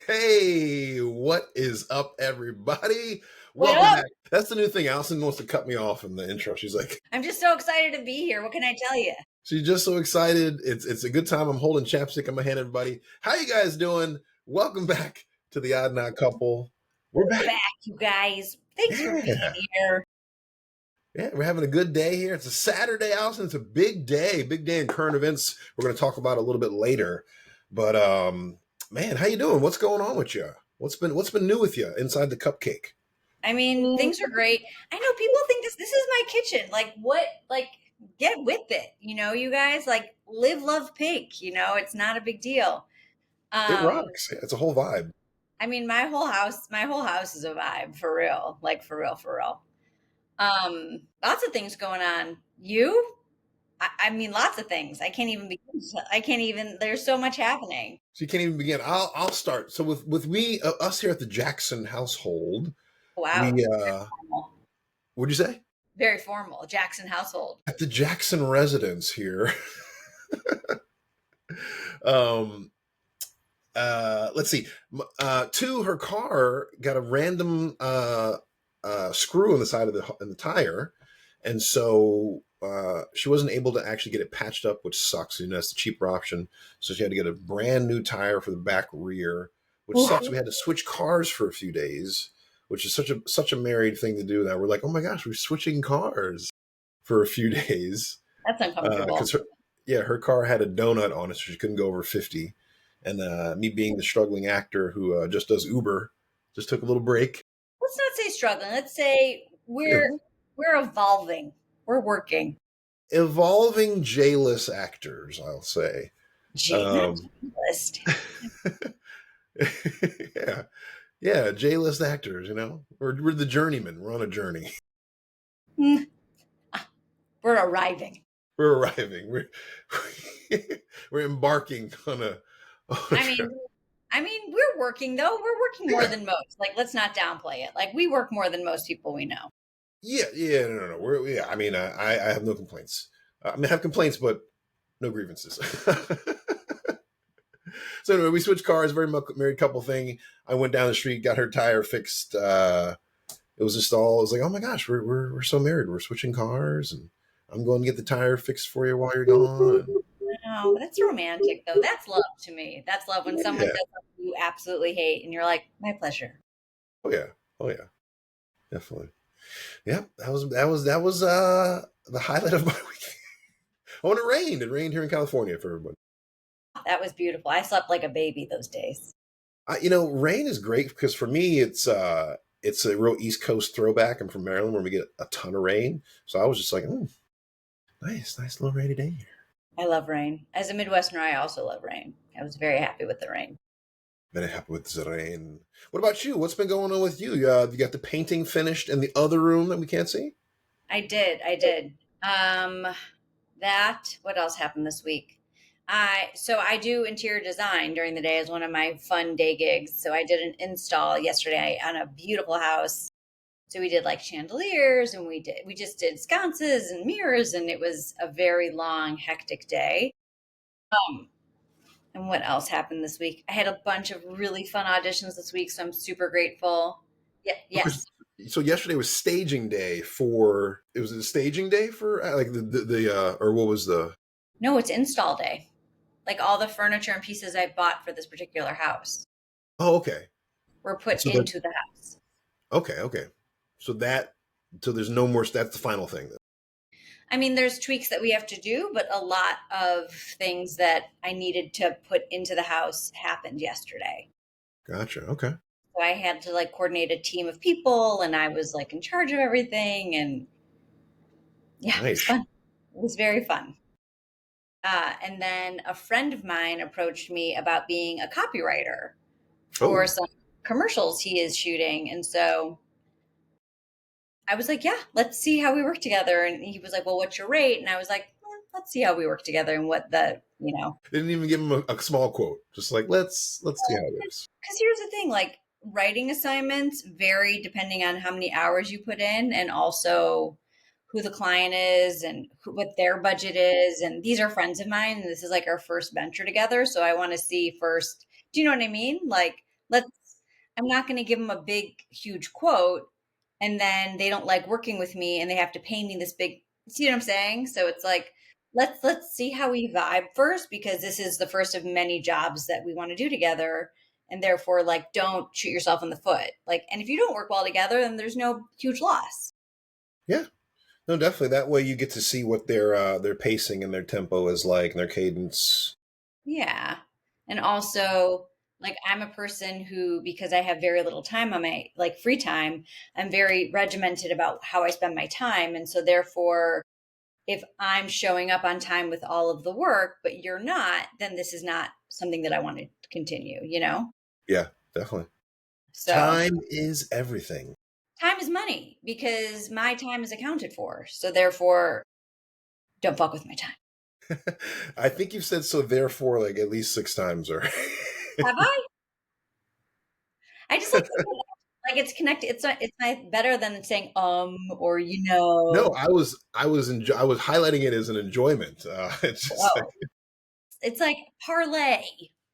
Hey, what is up, everybody? What Welcome up? back. That's the new thing. Allison wants to cut me off in the intro. She's like, I'm just so excited to be here. What can I tell you? she's just so excited. It's a good time. I'm holding chapstick in my hand, everybody. How you guys doing? Welcome back to the Odd Not Couple. We're We're back. back, you guys. Thanks for being Yeah. here. Yeah, we're having a good day here. It's a Saturday, Allison. It's a big day in current events. We're going to talk about a little bit later. But man, how you doing? What's going on with you? What's been new with you inside the cupcake? I mean, things are great. I know people think this is my kitchen. Like what? Like get with it. You guys like live, love, pink. It's not a big deal. It Um, rocks. It's a whole vibe. I mean, my whole house is a vibe for real. Like for real, for real. Lots of things going on. You? I mean, lots of things. I can't even begin. I can't even. There's so much happening. So you can't even begin. I'll start. So with we us here at the Jackson household, we Wow. what'd you say? Very formal Jackson household. At the Jackson residence here. um let's see. Two, her car got a random screw in the side of the tire, and so she wasn't able to actually get it patched up, which sucks. That's the cheaper option. So she had to get a brand new tire for the back rear, which Oof. sucks. We had to switch cars for a few days, which is such a married thing to do. That we're like, oh my gosh, we're switching cars for a few days That's uncomfortable. because her car had a donut on it, so she couldn't go over 50. And me being the struggling actor who just does Uber, just took a little break. Let's not say struggling. Let's say Yeah. we're evolving. We're working. Evolving J-list actors, I'll say. Not Um, list. yeah, yeah, J-list actors. We're the journeyman. We're on a journey. Hmm. We're arriving. We're arriving. We're embarking on a. I mean, we're working though. We're working more Yeah, than most. Like, let's not downplay it. Like, we work more than most people we know. yeah, no. I mean, I have no complaints. I have complaints, but no grievances. So anyway, we switched cars. Very much married couple thing. I went down the street, got her tire fixed. It was just all. It was like, oh my gosh, we're so married. We're switching cars, and I'm going to get the tire fixed for you while you're gone. No, that's romantic though. That's love to me. That's love when someone Yeah. does something you absolutely hate and you're like, my pleasure. Oh yeah. Oh yeah. Definitely. Yeah. That was the highlight of my week. Oh, and it rained. It rained here in California for everybody. That was beautiful. I slept like a baby those days. Rain is great because for me it's a real East Coast throwback. I'm from Maryland where we get a ton of rain. So I was just like, nice little rainy day here. I love rain. As a Midwesterner, I also love rain. I was very happy with the rain. Very happy with the rain. What about you? What's been going on with you? You got the painting finished in the other room that we can't see? I did. I did. What else happened this week? I do interior design during the day as one of my fun day gigs. So I did an install yesterday on a beautiful house. So we did like chandeliers and we just did sconces and mirrors, and it was a very long, hectic day. Um, and what else happened this week? I had a bunch of really fun auditions this week, so I'm super grateful. Yeah, Because yes. so yesterday was staging day for. It was a staging day for like the or what was the? No, it's install day. Like all the furniture and pieces I bought for this particular house Oh, okay. were put So that into the house. okay. So that so there's no more. That's the final thing. Then. I mean, there's tweaks that we have to do, but a lot of things that I needed to put into the house happened yesterday. Gotcha. Okay. So I had to like coordinate a team of people and I was like in charge of everything. And yeah, it was Nice. fun. It was very fun. And then a friend of mine approached me about being a copywriter for Oh, some commercials he is shooting. And so I was like, yeah, let's see how we work together. And he was like, well, what's your rate? And I was like, let's see how we work together and what they didn't even give him a small quote. Just like let's see how it is. because here's the thing, like writing assignments vary depending on how many hours you put in and also who the client is and what their budget is. And these are friends of mine. And this is like our first venture together. So I want to see first, do you know what I mean? Like, let's I'm not going to give them a big huge quote and then they don't like working with me and they have to pay me this big, see what I'm saying? So it's like let's see how we vibe first because this is the first of many jobs that we want to do together and therefore like don't shoot yourself in the foot. Like and if you don't work well together then there's no huge loss. Yeah. No, definitely. That way you get to see what their pacing and their tempo is like and their cadence. Yeah. And also, like, I'm a person who, because I have very little time on my like free time, I'm very regimented about how I spend my time. And so, therefore, if I'm showing up on time with all of the work, but you're not, then this is not something that I want to continue, you know? Yeah, definitely. So, Time is everything. time is money because my time is accounted for. So, therefore, don't fuck with my time. I think you've said so therefore like at least 6 times or Have I? I just like to say like it's connected. It's not better than saying or you no, know. I was highlighting it as an enjoyment. It's just like Oh, it's like parlay,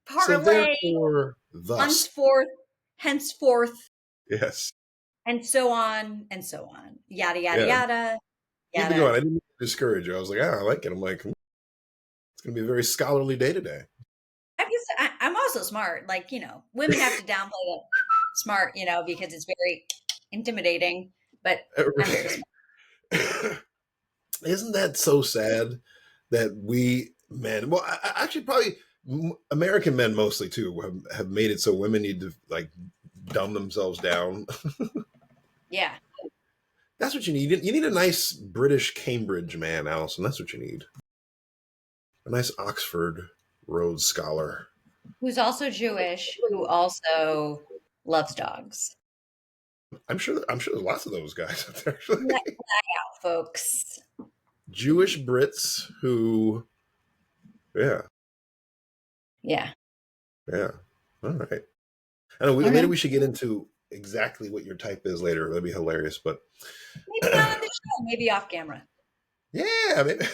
so parlay, therefore thus. henceforth, henceforth, Yes. and so on and so on. Yada yada Yeah. yada Keep it yada. going. I didn't mean to discourage you. I was like, I like it. I'm like, it's gonna be a very scholarly day today. I'm also smart. Like women have to downplay the smart, because it's very intimidating. But I'm very smart. Isn't that so sad that we men, well, actually, probably American men mostly too, have made it so women need to like dumb themselves down. Yeah. That's what you need. You need a nice British Cambridge man, Allison. That's what you need. A nice Oxford Rhodes Scholar. Who's also Jewish, who also loves dogs. I'm sure. I'm sure there's lots of those guys out there. Let Actually, out, folks. Jewish Brits who, yeah, Yeah. yeah. All right. I know. Maybe Okay. we should get into exactly what your type is later. That'd be hilarious. But Maybe not on the show, maybe off camera. yeah, maybe.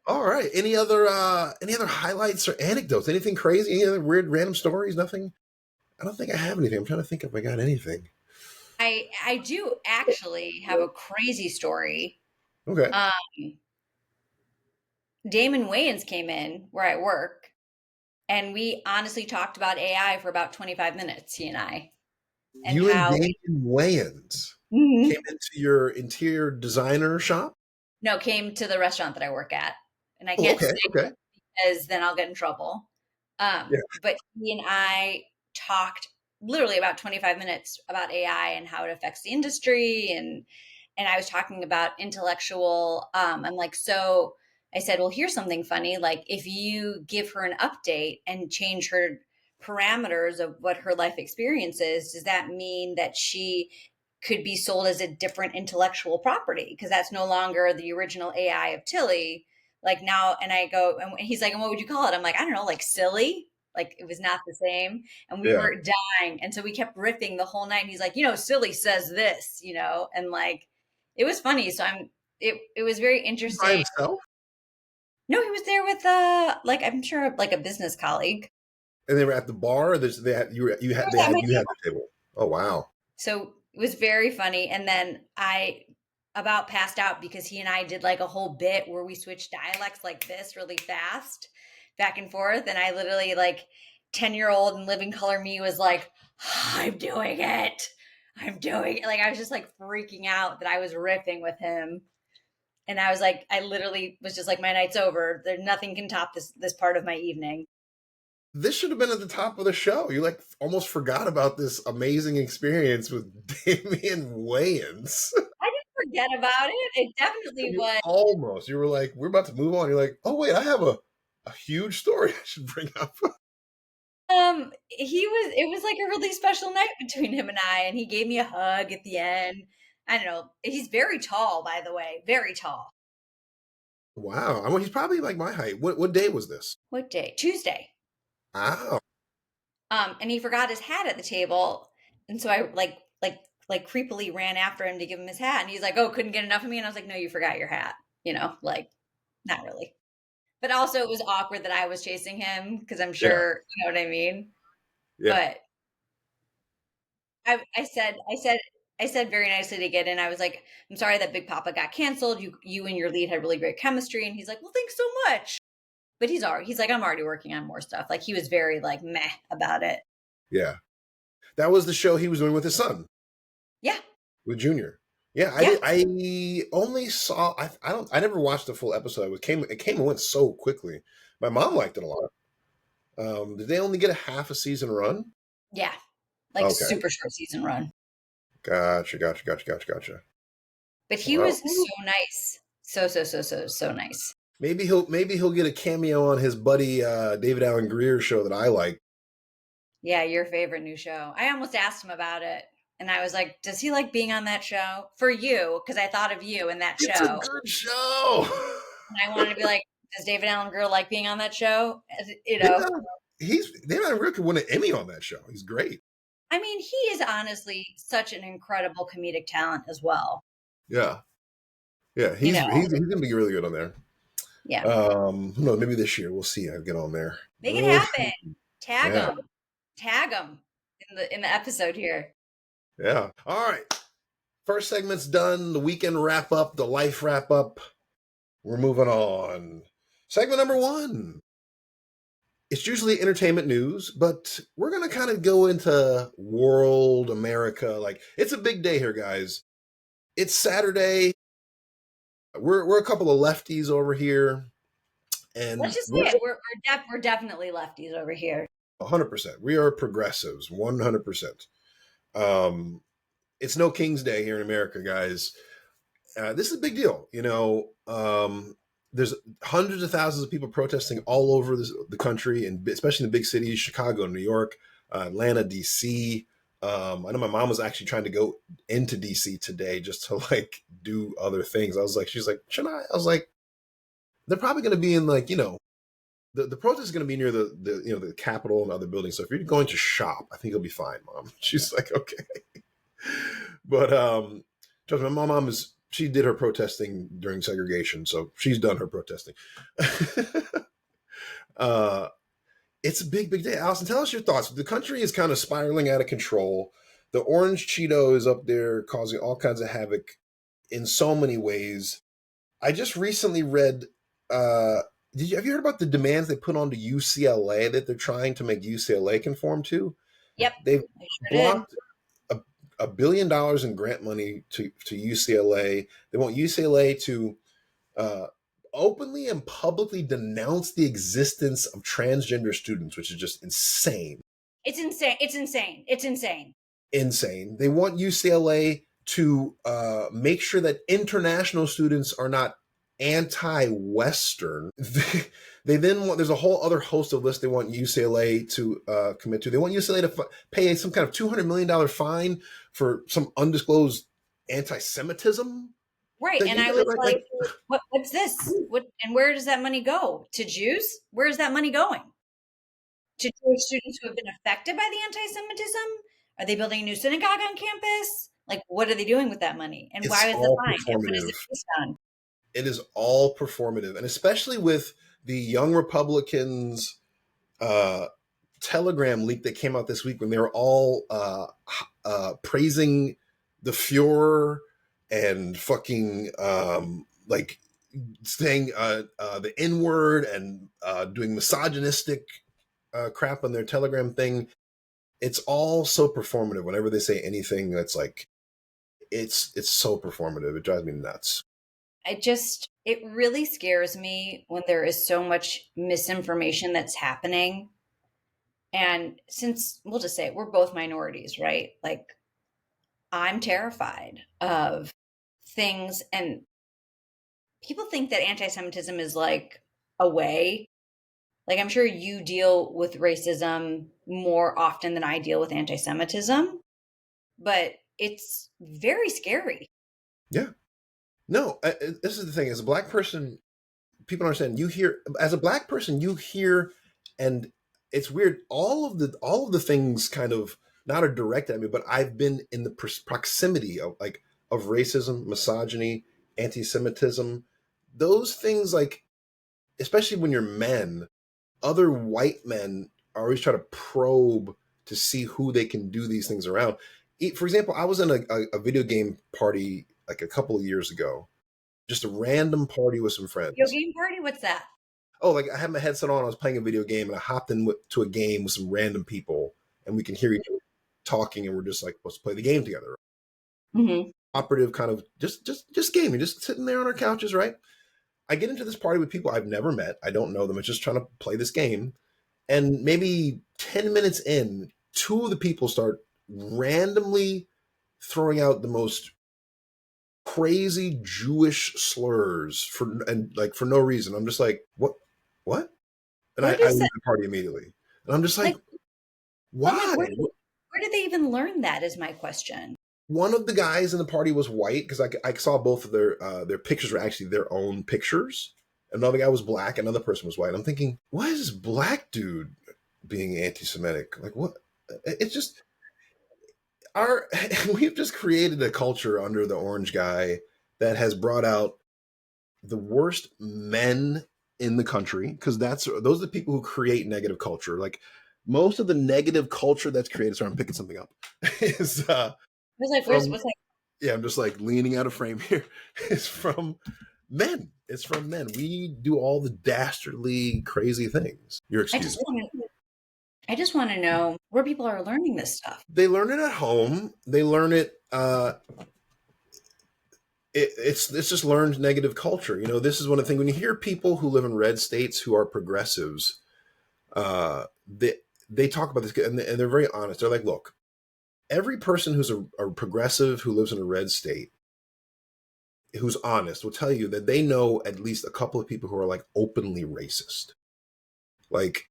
All right. Any other highlights or anecdotes? Anything crazy? Any other weird random stories? Nothing. I don't think I have anything. I'm trying to think if I got anything. I do actually have a crazy story. Okay. Um, Damon Wayans came in where I work, and we honestly talked about AI for about 25 minutes, he and I, and You and how Damon Wayans came Mhm. into your interior designer shop. No, came to the restaurant that I work at. And I Oh, can't okay. say Okay. because then I'll get in trouble. Yeah. But he and I talked literally about 25 minutes about AI and how it affects the industry and I was talking about intellectual I'm like, so I said, well, here's something funny. Like if you give her an update and change her parameters of what her life experience is, does that mean that she could be sold as a different intellectual property? Because that's no longer the original AI of Tilly like now and I go and he's like, and what would you call it? I'm like, I don't know, like silly. Like it was not the same. And we Yeah. were dying. And so we kept riffing the whole night. And he's like, silly says this, and like it was funny. So it was very By interesting. himself, No, he was there with like I'm sure like a business colleague. and they were at the bar. They had He was at my you had table. the table. Oh wow. So it was very funny. And then I about passed out because he and I did like a whole bit where we switched dialects like this really fast back and forth. And I literally like 10-year-old and living color me was like, I'm doing it. I'm doing it. Like I was just like freaking out that I was riffing with him. And I was like, I literally was just like, my night's over. There nothing can top this part of my evening. This should have been at the top of the show. You like almost forgot about this amazing experience with Damian Wayans. I didn't forget about it. It definitely was. You were like, we're about to move on. You're like, oh wait, I have a huge story I should bring up. It was like a really special night between him and I, and he gave me a hug at the end. I don't know. He's very tall, by the way, very tall. Wow. I mean, he's probably like my height. What day was this? What day? Tuesday. Wow. And he forgot his hat at the table, and so I like creepily ran after him to give him his hat, and he's like, "Oh, couldn't get enough of me," and I was like, "No, you forgot your hat." Like not really. But also it was awkward that I was chasing him because I'm Yeah, sure you know what I mean? yeah, But I said very nicely to get in. I was like, "I'm sorry that Big Papa got canceled. You and your lead had really great chemistry." And he's like, "Well, thanks so much." But he's like, "I'm already working on more stuff." Like he was very like meh about it. yeah. That was the show he was doing with his son, Yeah. with Junior. Yeah, I Yeah. did. I only saw. I don't. I never watched the full episode. It came and went so quickly. My mom liked it a lot. Did they only get a half a season run? Yeah. Like Okay, super short season run. gotcha. But he Well, was so nice. So nice. maybe he'll get a cameo on his buddy David Allen Greer show that I like. Yeah, your favorite new show. I almost asked him about it. And I was like, does he like being on that show? For you, because I thought of you in that It's a show. good show. And I wanted to be like, does David Allen Greer like being on that show? You David know, Allen, David Allen Greer could win an Emmy on that show. He's great. I mean, he is honestly such an incredible comedic talent as well. Yeah, yeah. You He's know, gonna be really good on there. yeah, Who knows? Maybe this year we'll see. I get on there. make it happen. Yeah, Tag him in the episode here. yeah. All right. First segment's done. The weekend wrap up. The life wrap up. We're moving on. Segment number one. It's usually entertainment news, but we're gonna kind of go into world America. Like it's a big day here, guys. It's Saturday. We're a couple of lefties over here, Let's and just we're say it. We're definitely lefties over here. 100%. We are progressives, 100%. Um, it's no King's Day here in America, guys. This is a big deal. There's hundreds of thousands of people protesting all over the country, and especially in the big cities: Chicago, New York, Atlanta, DC. I know my mom was actually trying to go into DC today just to like do other things. She's like, should I? I was like, they're probably going to be in like, the protest is going to be near the Capitol and other buildings. So if you're going to shop, I think you'll be fine, Mom. She's like, okay. But trust me, my mom she did her protesting during segregation, so she's done her protesting. uh, it's a big day. Allison, tell us your thoughts. The country is kind of spiraling out of control. The orange Cheeto is up there causing all kinds of havoc in so many ways. I just recently read. Have you heard about the demands they put onto UCLA that they're trying to make UCLA conform to? Yep, They've I sure did. blocked $1 billion in grant money to UCLA. They want UCLA to uh, openly and publicly denounce the existence of transgender students, which is just insane. It's insane. It's insane. It's insane. Insane. They want UCLA to make sure that international students are not anti-Western. They then want, there's a whole other host of lists they want UCLA to commit to. They want UCLA to pay some kind of $200 million fine for some undisclosed anti-Semitism. Right. And I was like, what's this? And where does that money go? To Jews? Where is that money going? To Jewish students who have been affected by the anti-Semitism? Are they building a new synagogue on campus? Like, what are they doing with that money? And why is the fine? And what is it based on? It is all performative. And especially with the Young Republicans Telegram leak that came out this week when they were all praising the Fuhrer and fucking like saying the N word and doing misogynistic crap on their Telegram thing. It's all so performative. Whenever they say anything that's like, it's so performative. It drives me nuts. It really scares me when there is so much misinformation that's happening. And since we'll just say we're both minorities, right? Like, I'm terrified of things, and people think that anti-Semitism is like a way. Like, I'm sure you deal with racism more often than I deal with anti-Semitism, but it's very scary. Yeah. No, this is the thing. As a black person, people don't understand. As a black person, you hear, and it's weird. All of the things kind of not are directed at me, but I've been in the proximity of racism, misogyny, anti-Semitism. Those things, like, especially when you're men, other white men are always trying to probe to see who they can do these things around. For example, I was in a video game party like a couple of years ago, just a random party with some Video friends. game party? What's that? Oh, like I had my headset on, I was playing a video game, and I hopped to a game with some random people, and we can hear each other talking, and we're just like supposed to play the game together. Hmm. Operative kind of just gaming, just sitting there on our couches, right? I get into this party with people I've never met. I don't know them. It's just trying to play this game. And maybe 10 minutes in, two of the people start randomly throwing out the most crazy Jewish slurs for no reason. I'm just like, what? And Where I does leave that the party immediately. And I'm just like, like? Well, I'm like, why? where did they even learn that? Is my question. One of the guys in the party was white because I saw both of their pictures were actually their own pictures. Another guy was black. Another person was white. I'm thinking, why is this black dude being anti-Semitic? Like what? It's just our we've just created a culture under the orange guy that has brought out the worst men in the country because those are the people who create negative culture. Like most of the negative culture that's created. Sorry, I'm picking something up. Is I was like, from what's like? yeah, I'm just like leaning out of frame here. Is from men. It's from men. We do all the dastardly, crazy things. Your I excuse just me. want to. I just want to know where people are learning this stuff. They learn it at home. They learn it. It's just learned negative culture. You know, this is one of the things when you hear people who live in red states who are progressives. They talk about this and they're very honest. They're like, look, every person who's a progressive who lives in a red state who's honest will tell you that they know at least a couple of people who are like openly racist. Like,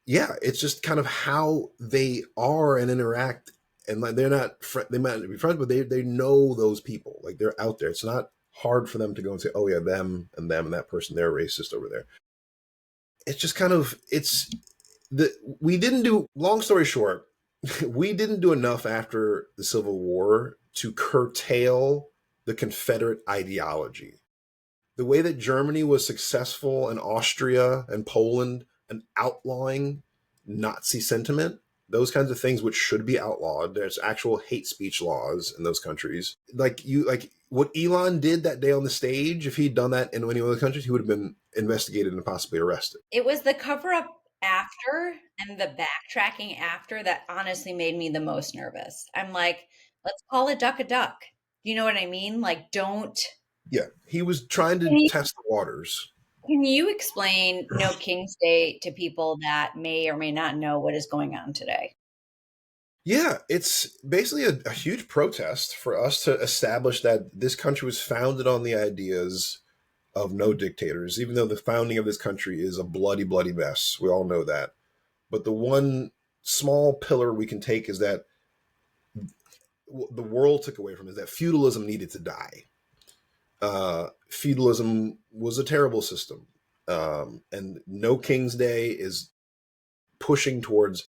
yeah, it's just kind of how they are and interact. And like they're not, they might not be friends, but they know those people. Like they're out there. It's not hard for them to go and say, oh yeah, them and that person, they're racist over there. It's just kind of, it's the, we didn't do, long story short, we didn't do enough after the Civil War to curtail the Confederate ideology. The way that Germany was successful and Austria and Poland and outlawing Nazi sentiment, those kinds of things which should be outlawed. There's actual hate speech laws in those countries. Like what Elon did that day on the stage, if he'd done that in any other countries, he would have been investigated and possibly arrested. It was the cover up after and the backtracking after that honestly made me the most nervous. I'm like, let's call a duck a duck. You know what I mean? Like, don't. Yeah, he was trying to Can you, test the waters. can you explain No King's Day to people that may or may not know what is going on today? Yeah, it's basically a huge protest for us to establish that this country was founded on the ideas of no dictators, even though the founding of this country is a bloody, bloody mess. We all know that. But the one small pillar we can take is that the world took away from is that feudalism needed to die. Feudalism was a terrible system. And No King's Day is pushing towards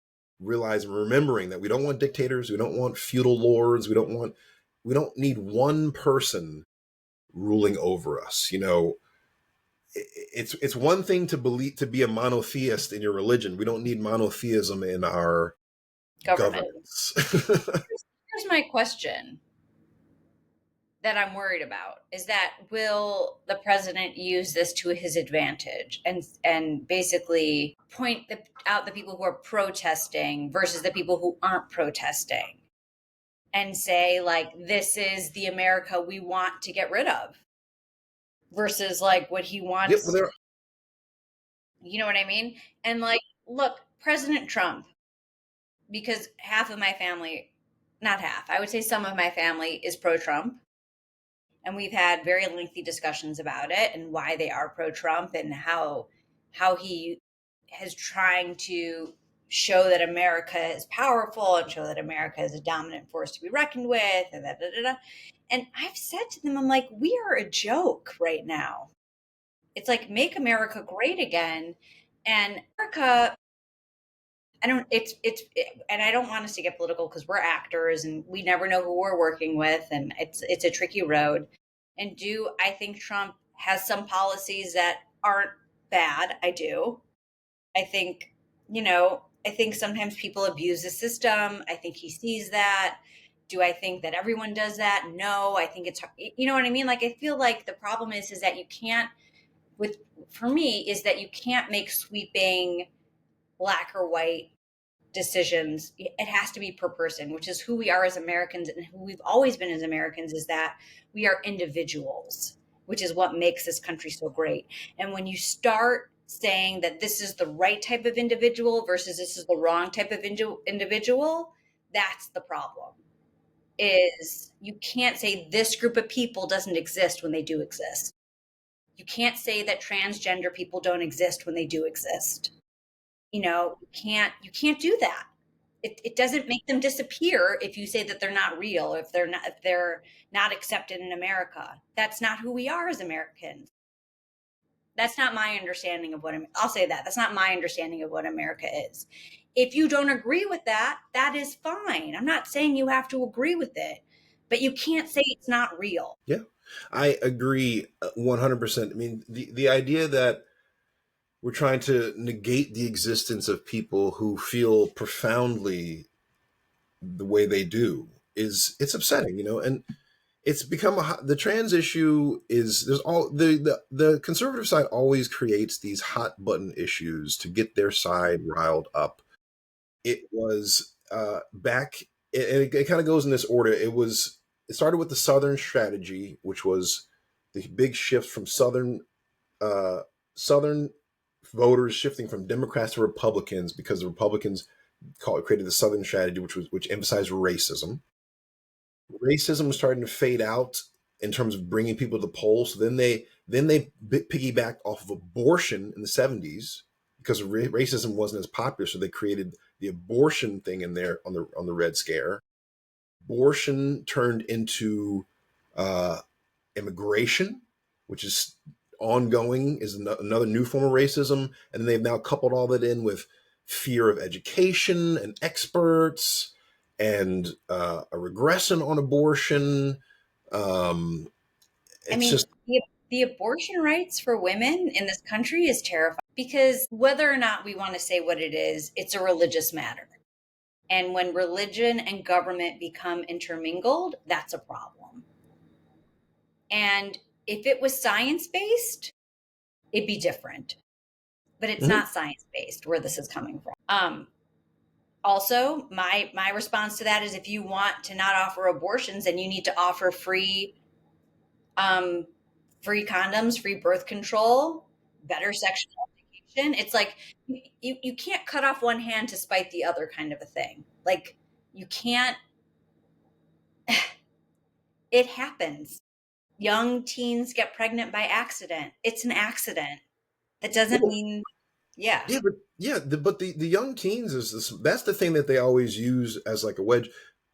realizing, remembering that we don't want dictators, we don't want feudal lords, we don't need one person ruling over us. You know, it's one thing to believe to be a monotheist in your religion. We don't need monotheism in our Government. governance. Here's my question that I'm worried about is that will the president use this to his advantage and basically point out the people who are protesting versus the people who aren't protesting and say like this is the America we want to get rid of versus like what he Yep, wants, well, you know what I mean? And like look, President Trump, because half of my family, not half, I would say some of my family is pro Trump. And we've had very lengthy discussions about it and why they are pro-Trump and how he is trying to show that America is powerful and show that America is a dominant force to be reckoned with and da, da, da, da. And I've said to them, I'm like, we are a joke right now. It's like make America great again. And America, I don't and I don't want us to get political because we're actors and we never know who we're working with and it's a tricky road. And do I think Trump has some policies that aren't bad. I do. I think, I think sometimes people abuse the system. I think he sees that. Do I think that everyone does that? No, I think it's, you know what I mean? Like, I feel like the problem is that you can't, with, for me, is that you can't make sweeping black or white decisions. It has to be per person, which is who we are as Americans and who we've always been as Americans, is that we are individuals, which is what makes this country so great. And when you start saying that this is the right type of individual versus this is the wrong type of individual, that's the problem. Is you can't say this group of people doesn't exist when they do exist. You can't say that transgender people don't exist when they do exist. You can't do that. It doesn't make them disappear if you say that they're not real, if they're not accepted in America. That's not who we are as Americans. That's not my understanding of what I'll say that. That's not my understanding of what America is. If you don't agree with that, that is fine. I'm not saying you have to agree with it, but you can't say it's not real. Yeah, I agree 100%. I mean, the idea that we're trying to negate the existence of people who feel profoundly the way they do is it's upsetting, and it's become the trans issue is there's all the conservative side always creates these hot button issues to get their side riled up. It was back, and it kind of goes in this order. It started with the Southern strategy, which was the big shift from Southern voters shifting from Democrats to Republicans because the Republicans created the Southern strategy, which emphasized racism. Racism was starting to fade out in terms of bringing people to the polls. So then they piggybacked off of abortion in the 70s because racism wasn't as popular. So they created the abortion thing in there on the Red Scare. Abortion turned into uh, immigration, which is ongoing, is another new form of racism. And then they've now coupled all that in with fear of education and experts and a regression on abortion. Um, I it's mean, just, the abortion rights for women in this country is terrifying because whether or not we want to say what it is, it's a religious matter. And when religion and government become intermingled, that's a problem. And if it was science based, it'd be different. But it's mhm. not science based where this is coming from. Also, my response to that is if you want to not offer abortions, then you need to offer um, free condoms, free birth control, better sexual education. It's like you can't cut off one hand to spite the other kind of a thing. Like you can't. It happens. Young teens get pregnant by accident. It's an accident. That doesn't Well, mean, yeah, yeah, but the young teens is that's the thing that they always use as like a wedge.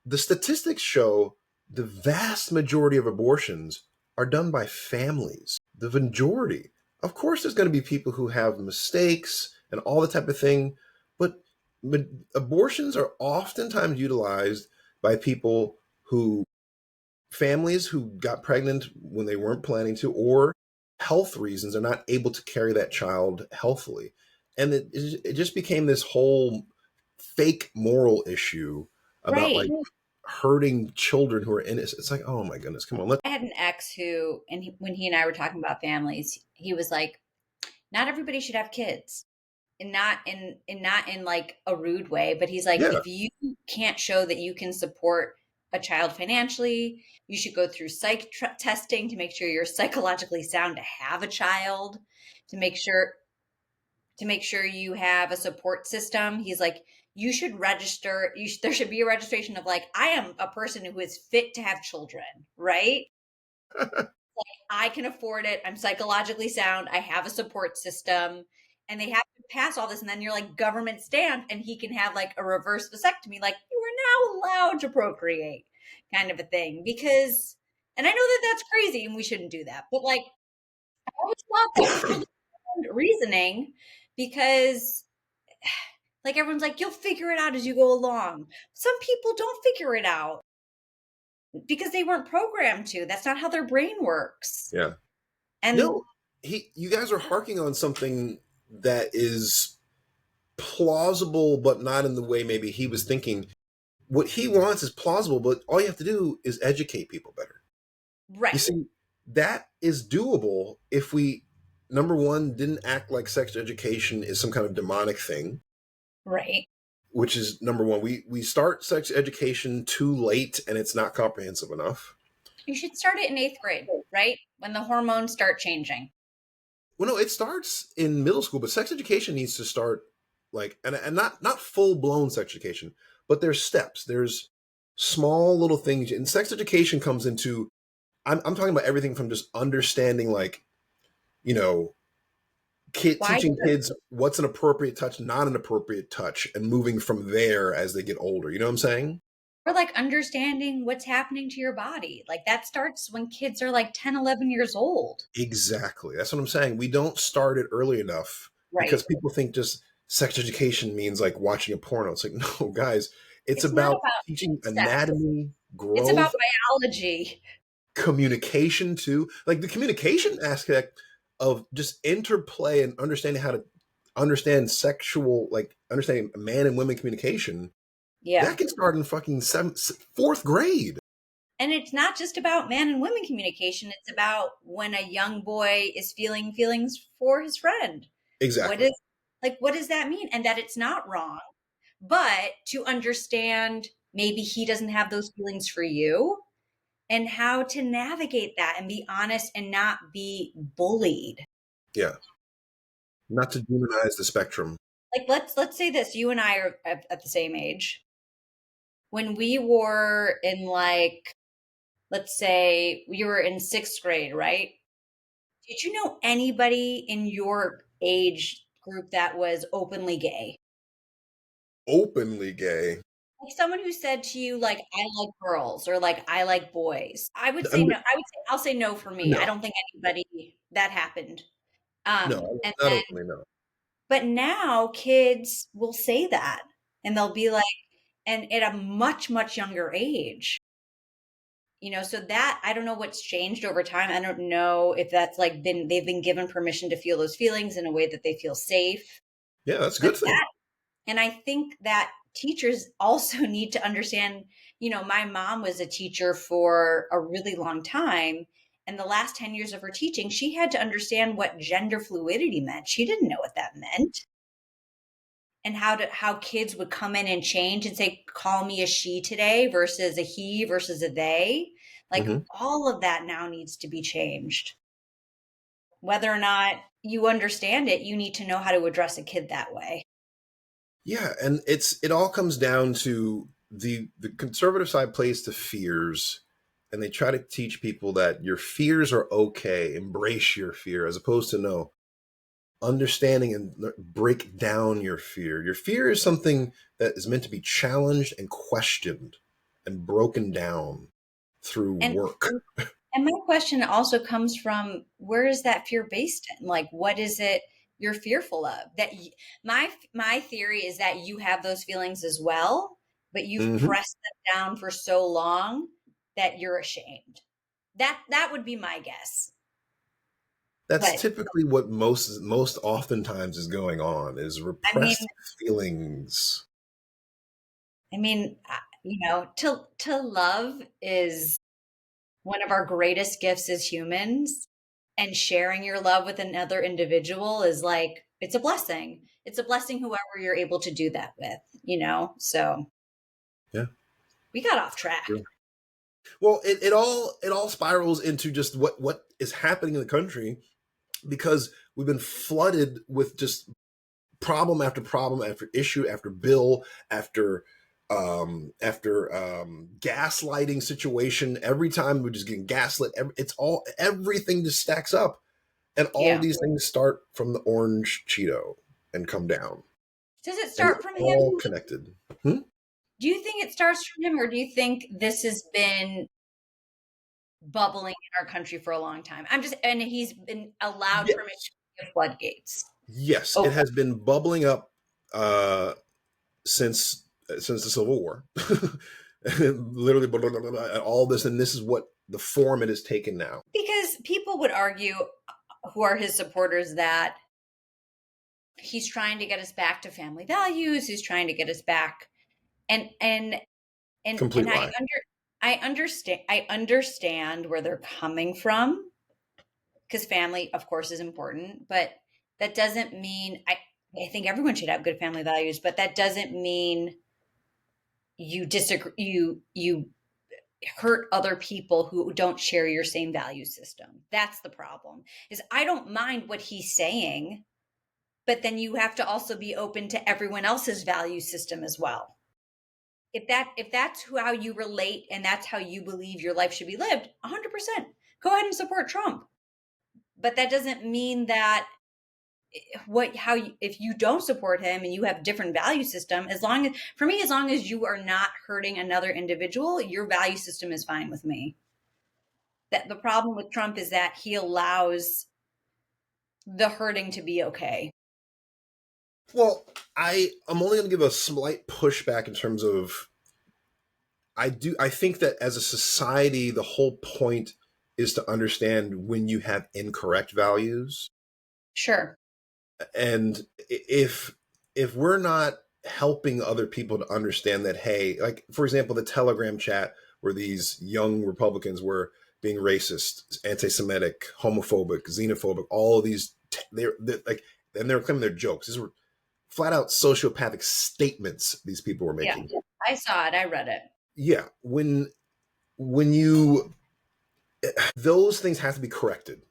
The statistics show the vast majority of abortions are done by families. The majority. Of course, there's going to be people who have mistakes and all the type of thing, but, but abortions are oftentimes utilized by people who families who got pregnant when they weren't planning to, or health reasons are not able to carry that child healthily. And it just became this whole fake moral issue about right. like hurting children who are innocent. It's like, oh my goodness, come on. I had an ex who, when he and I were talking about families, he was like, not everybody should have kids. And not in like a rude way, but he's like, Yeah. if you can't show that you can support a child financially, you should go through testing to make sure you're psychologically sound to have a child, to make sure you have a support system. He's like, you should register. There should be a registration of like, I am a person who is fit to have children, right? I can afford it. I'm psychologically sound. I have a support system. And they have to pass all this. And then you're like government stamped, and he can have like a reverse vasectomy. Like, you are now allowed to procreate, kind of a thing. Because, and I know that that's crazy and we shouldn't do that. But like, I always thought that was really sound reasoning because like everyone's like, you'll figure it out as you go along. Some people don't figure it out because they weren't programmed to. That's not how their brain works. Yeah. And No. you guys are harking on something that is plausible, but not in the way maybe he was thinking. What he wants is plausible, but all you have to do is educate people better. You Right. see, that is doable if we, number one, didn't act like sex education is some kind of demonic thing, Right. which is number one. We start sex education too late and it's not comprehensive enough. You should start it in 8th grade, right? When the hormones start changing. Well, no, it starts in middle school, but sex education needs to start like, and not full blown sex education, but there's steps. There's small little things, and sex education comes into. I'm talking about everything from just understanding, like, you know, Why teaching does kids what's an appropriate touch, not an appropriate touch, and moving from there as they get older. You know what I'm saying? or like understanding what's happening to your body. Like that starts when kids are like 10, 11 years old. Exactly. That's what I'm saying. We don't start it early enough Right. because people think just sex education means like watching a porno. It's like, no, guys, it's It's not about about teaching sex. anatomy, It's about growth, biology. communication too. Like the communication aspect of just interplay and understanding how to understand sexual, like understanding man and women communication. Yeah. That can start in fucking fourth grade. And it's not just about man and women communication. It's about when a young boy is feeling feelings for his friend. What Exactly. is what does that mean? And that it's not wrong, but to understand maybe he doesn't have those feelings for you and how to navigate that and be honest and not be bullied. Yeah. Not to demonize the spectrum. Like let's say this, you and I are at the same age. When we were in like let's say we were in 6th grade, right? Did you know anybody in your age group that was openly gay? Openly gay. Like someone who said to you, like, I like girls or like I like boys. I would I say mean, no. I would say I'll say no for me. I no, don't think anybody that happened. no, And not then openly, no. but now kids will say that and they'll be like, and at a much, much younger age. So that I don't know what's changed over time. I don't know if that's like they've been given permission to feel those feelings in a way that they feel safe. Yeah, that's a But good thing. and I think that teachers also need to understand, my mom was a teacher for a really long time. And the last 10 years of her teaching, she had to understand what gender fluidity meant. She didn't know what that meant. And how kids would come in and change and say, call me a she today versus a he versus a they. Like Hmm. all of that now needs to be changed. Whether or not you understand it, you need to know how to address a kid that way. Yeah, and it all comes down to the conservative side plays to fears, and they try to teach people that your fears are okay, embrace your fear, as opposed to no, understanding and break down your fear. Your fear is something that is meant to be challenged and questioned and broken down through And work. And my question also comes from where is that fear based in? Like, what is it you're fearful of? My theory is that you have those feelings as well, but you've Hmm. pressed them down for so long that you're ashamed. That would be my guess. That's But typically what most oftentimes is going on is I mean, repressed feelings. to love is one of our greatest gifts as humans, and sharing your love with another individual is like it's a blessing. It's a blessing whoever you're able to do that with. So Yeah. we got off track. Sure. Well, it all spirals into just what is happening in the country because we've been flooded with just problem after problem after issue after bill after gaslighting situation. Every time we're just getting gaslit. Everything just stacks up, and all Yeah. these things start from the orange Cheeto and come down, Does it and start it's from all him? connected. Hmm? Do you think it starts from him, or do you think this has been bubbling in our country for a long time? And he's been allowed permission Yes, to floodgates. yes, it Oh, has been bubbling up uh, since the Civil War. Literally, blah, blah, blah, all this, and this is what the form it has taken now. because people would argue, who are his supporters that he's trying to get us back to family values. He's trying to get us back, and and Complete and lie. I understand where they're coming from, because family, of course, is important, but that doesn't mean I think everyone should have good family values, but that doesn't mean you disagree, you hurt other people who don't share your same value system. That's the problem. Is I don't mind what he's saying, but then you have to also be open to everyone else's value system as well. If that's how you relate and that's how you believe your life should be lived, 100%, go ahead and support Trump. But that doesn't mean that if you don't support him and you have different value system, as long as you are not hurting another individual, your value system is fine with me. That the problem with Trump is that he allows the hurting to be okay. Well, I'm only going to give a slight pushback in terms of I think that as a society, the whole point is to understand when you have incorrect values. Sure. And if we're not helping other people to understand that, hey, like for example, the Telegram chat where these young Republicans were being racist, anti-Semitic, homophobic, xenophobic, all of these, they're like, and they're claiming they're jokes. These were flat out sociopathic statements these people were making. Yeah, I saw it. I read it. Yeah, when you those things have to be corrected.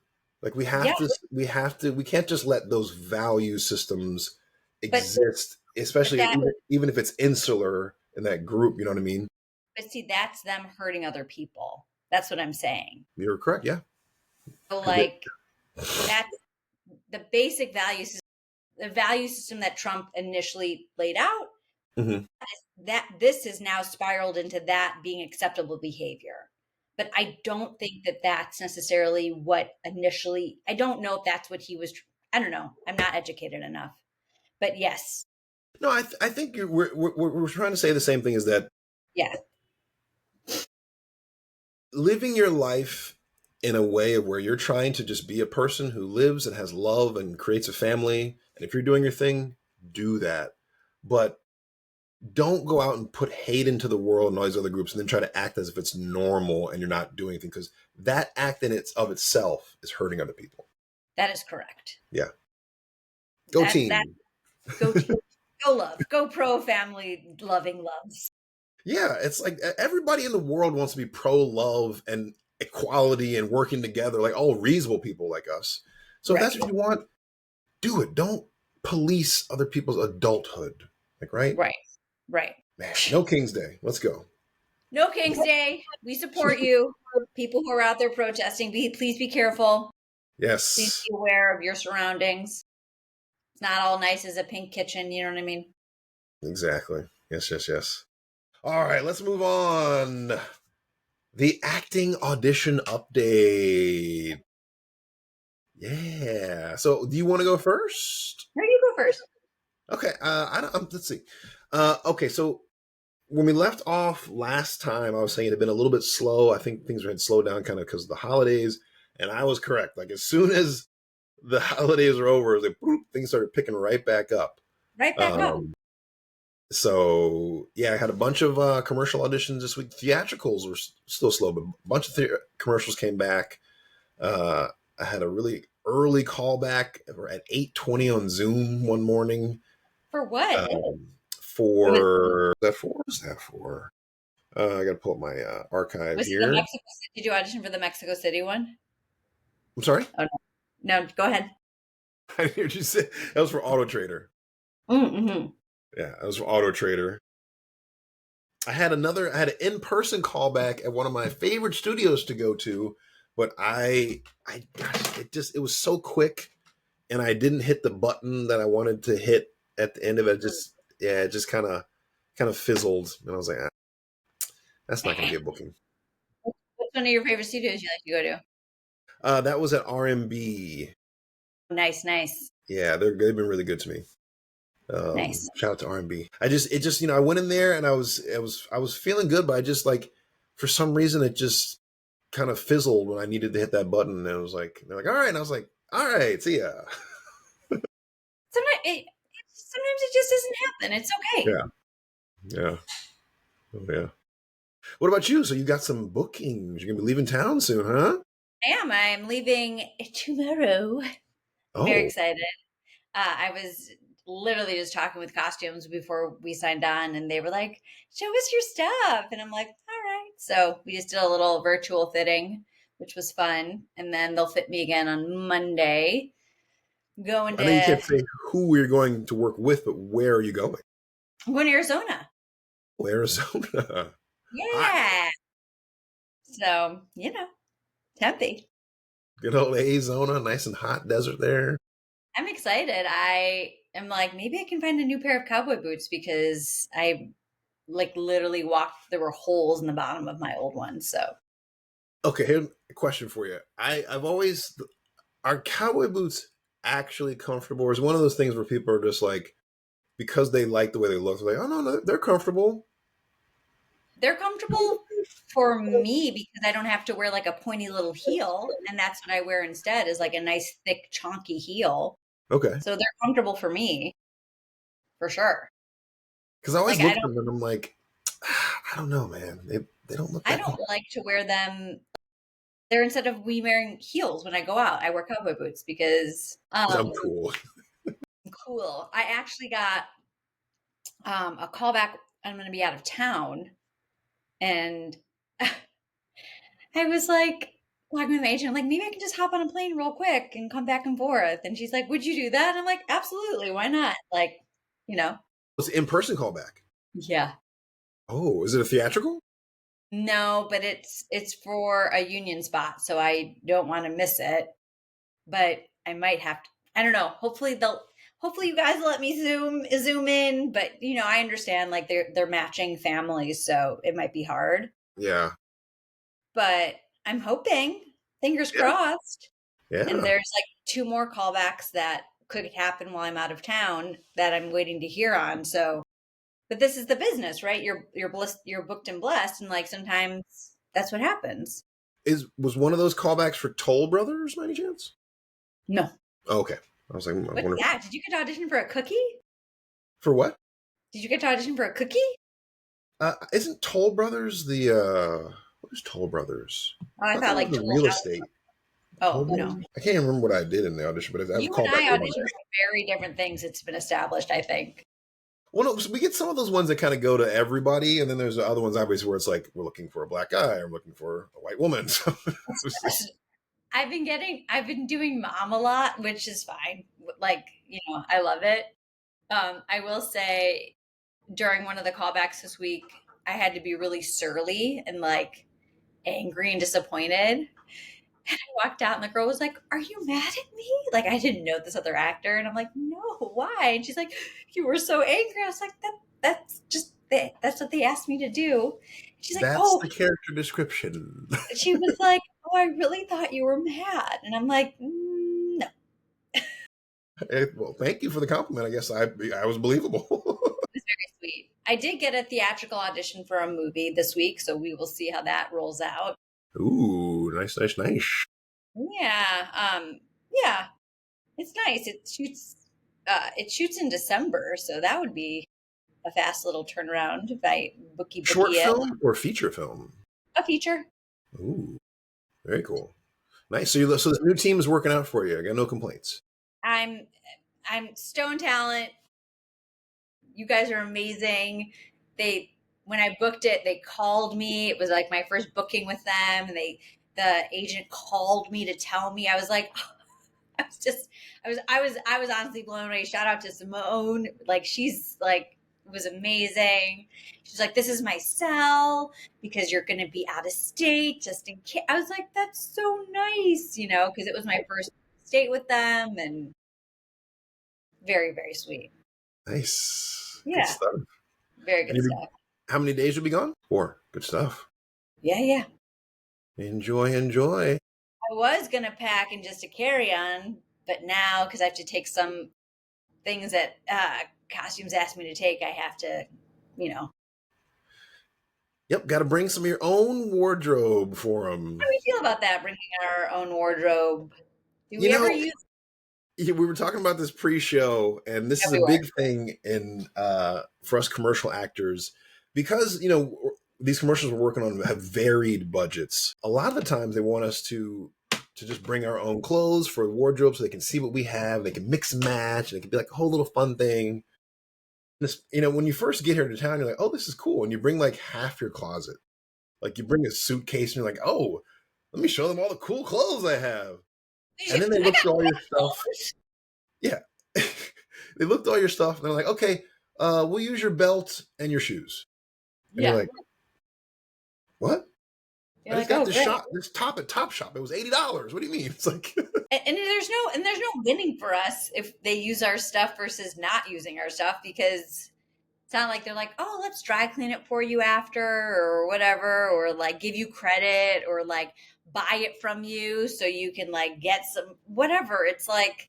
Like we can't just let those value systems exist, especially even if it's insular in that group, you know what I mean? But see, that's them hurting other people. That's what I'm saying. You're correct, yeah. So like that's the basic values, the value system that Trump initially laid out. Mm-hmm. That this is now spiraled into that being acceptable behavior. But I don't think that that's necessarily what initially, I don't know if that's what he was, I don't know. I'm not educated enough. But yes. No, I think we're trying to say the same thing, is that yeah, living your life in a way of where you're trying to just be a person who lives and has love and creates a family. And if you're doing your thing, do that. But don't go out and put hate into the world and all these other groups and then try to act as if it's normal and you're not doing anything, because that act in itself is hurting other people. That is correct. Yeah. Go team. Go team. Go love. Go pro family loving loves. Yeah, it's like everybody in the world wants to be pro love and equality and working together, like all reasonable people like us. So if that's what you want, do it. Don't police other people's adulthood. Like, right? Right. Man, no King's Day. Let's go. No King's Day. We support you. People who are out there protesting, please be careful. Yes. Please be aware of your surroundings. It's not all nice as a pink kitchen. You know what I mean? Exactly. Yes. All right, let's move on. The acting audition update. Yeah. So do you want to go first? No, you go first. Okay. Let's see. Okay, so when we left off last time, I was saying it had been a little bit slow. I think things had slowed down kind of because of the holidays, and I was correct. Like as soon as the holidays were over, it was like boop, things started picking right back up. So yeah, I had a bunch of commercial auditions this week. Theatricals were still slow, but a bunch of commercials came back. I had a really early callback at 8:20 on Zoom one morning. For what? What is that for? I got to pull up my archive here. Did you audition for the Mexico City one? I'm sorry? Oh, no, go ahead. I didn't hear you say. That was for Auto Trader. Mm-hmm. Yeah, that was for Auto Trader. I had an in-person callback at one of my favorite studios to go to, but it was so quick, and I didn't hit the button that I wanted to hit at the end of it. It just kind of fizzled, and I was like, that's not going to be a booking. What's one of your favorite studios you like to go to? That was at RMB. Nice. Yeah, they've been really good to me. Nice. Shout out to RMB. I went in there and I was feeling good, but I just like, for some reason, it just kind of fizzled when I needed to hit that button. And it was like, they're like, all right. And I was like, All right, see ya. Sometimes it just doesn't happen. It's okay. Yeah, yeah, oh, yeah. What about you? So you got some bookings. You're gonna be leaving town soon, huh? I'm leaving tomorrow. I'm very Oh, excited. I was literally just talking with costumes before we signed on, and they were like, "Show us your stuff," and I'm like, "All right." So we just did a little virtual fitting, which was fun, and then they'll fit me again on Monday. Going I know you to can't say who you're going to work with, but where are you going? I'm going to Arizona. Oh, Arizona. Hot. Yeah. So tempting. Good old Arizona, nice and hot desert there. I'm excited. I am like, maybe I can find a new pair of cowboy boots because I like literally walked, there were holes in the bottom of my old ones. So Okay, here's a question for you. I've always are cowboy boots actually comfortable, or is it one of those things where people are just like because they like the way they look, they're like, oh no, they're comfortable. they're comfortable for me because I don't have to wear like a pointy little heel. And that's what I wear instead is like a nice, thick, chonky heel. Okay. So they're comfortable for me for sure. Because I always Like look at them and I'm like, I don't know, man. They don't look I that don't comfortable. like to wear them. They're instead of me wearing heels when I go out, I wear cowboy boots because I'm cool. cool. I actually got a call back. I'm going to be out of town, and I was like talking with my agent. I'm like, maybe I can just hop on a plane real quick and come back and forth. And she's like, "Would you do that?" And I'm like, "Absolutely. Why not?" Like, you know, It's an in-person callback. yeah. Oh, is it a theatrical? No, but it's for a union spot, so I don't want to miss it. But I might have to. I don't know. Hopefully you guys let me zoom in. But I understand like they're matching families, so it might be hard. Yeah. But I'm hoping, fingers Yeah. crossed. And Yeah. there's like two more callbacks that could happen while I'm out of town that I'm waiting to hear on. So, but this is the business, right? You're blessed, you're booked and blessed, and like sometimes that's what happens. Was one of those callbacks for Toll Brothers by any chance? No, Oh, okay. I was like, I what's wonder that? Did you get to audition for a cookie? for what? Did you get to audition for a cookie? Isn't Toll Brothers the what is Toll Brothers? Oh, I I thought thought that was like the Total real House. estate. Toll Oh no, Brothers? I can't even remember what I did in the audition, but I've you and called back I way more. auditioned for very different things. It's been established, I think. Well, no, so we get some of those ones that kind of go to everybody, and then there's the other ones obviously where it's like we're looking for a black guy, or I'm looking for a white woman. So it's just I've been doing mom a lot, which is fine. Like, I love it. I will say during one of the callbacks this week, I had to be really surly and like angry and disappointed. And I walked out and the girl was like, "Are you mad at me?" Like I didn't know this other actor. And I'm like, "No, why?" And she's like, "You were so angry." I was like, that's what they asked me to do. She's like, that's "Oh," the character description. she was like, "Oh, I really thought you were mad." And I'm like, No. Well, thank you for the compliment. I guess I was believable. It was very sweet. I did get a theatrical audition for a movie this week, so we will see how that rolls out. Ooh, nice, nice, nice. Yeah, yeah, it's nice. It shoots in December, so that would be a fast little turnaround if I Short bookie it. film or feature film? A feature. Ooh, very cool. Nice. So this new team is working out for you. I got no complaints. I'm I'm Stone Talent. You guys are amazing. They When I booked it, they called me. It was like my first booking with them, and the agent called me to tell me. I was like, I was just, I was honestly blown away. Shout out to Simone. Like, she's like, it was amazing. She's like, "This is my cell because you're going to be out of state just in case." I was like, "That's so nice," because it was my first state with them, and very, very sweet. Nice. Good Yeah, stuff. very And good stuff. how many days will be gone? 4. Good stuff. Yeah, yeah. Enjoy, enjoy. I was going to pack in just a carry on, but now because I have to take some things that costumes asked me to take, I have to, you know, Yep, got to bring some of your own wardrobe for them. how do we feel about that? Bringing our own wardrobe. Do You we ever know, use we were talking about this pre-show, and this is a everywhere? big thing in for us commercial actors because these commercials we're working on have varied budgets. A lot of the times they want us to just bring our own clothes for wardrobe so they can see what we have, they can mix and match, and it can be like a whole little fun thing. This, when you first get here to town, you're like, oh, this is cool, and you bring like half your closet. Like you bring a suitcase, and you're like, oh, let me show them all the cool clothes I have. And then they I look got through all your stuff. clothes. Yeah. They looked at all your stuff and they're like, okay, we'll use your belt and your shoes. And you're Yeah. like, what? I You're just like, got oh, this great. shop, this top at Top Shop. It was $80. What do you mean? It's like, And there's no winning for us if they use our stuff versus not using our stuff, because it's not like they're like, oh, let's dry clean it for you after or whatever, or like give you credit or like buy it from you so you can like get some whatever. It's like,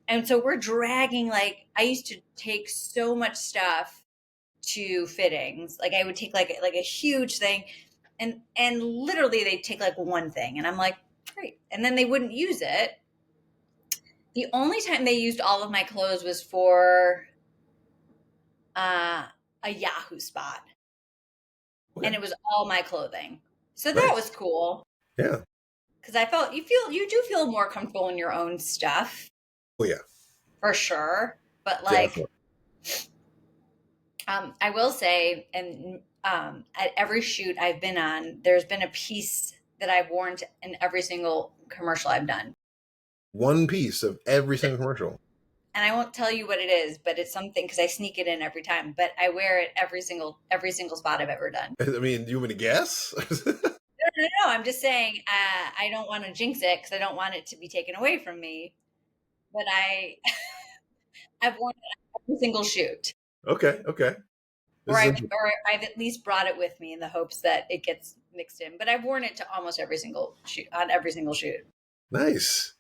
and so we're dragging, like I used to take so much stuff to fittings. Like I would take like a huge thing, and literally they'd take like one thing and I'm like, great. And then they wouldn't use it. The only time they used all of my clothes was for uh, a Yahoo spot, and okay, it was all my clothing. So that nice. was cool Yeah. because I felt you do feel more comfortable in your own stuff Oh, yeah, for sure. But like, definitely. I will say, and at every shoot I've been on, there's been a piece that I've worn in every single commercial I've done. One piece of every single commercial. And I won't tell you what it is, but it's something because I sneak it in every time. But I wear it every single spot I've ever done. I mean, do you want me to guess? No, no, no. I'm just saying I don't want to jinx it because I don't want it to be taken away from me. But I've worn it every single shoot, Okay, okay. This is interesting. or I've at least brought it with me in the hopes that it gets mixed in. But I've worn it to almost every single shoot on every single shoot. Nice.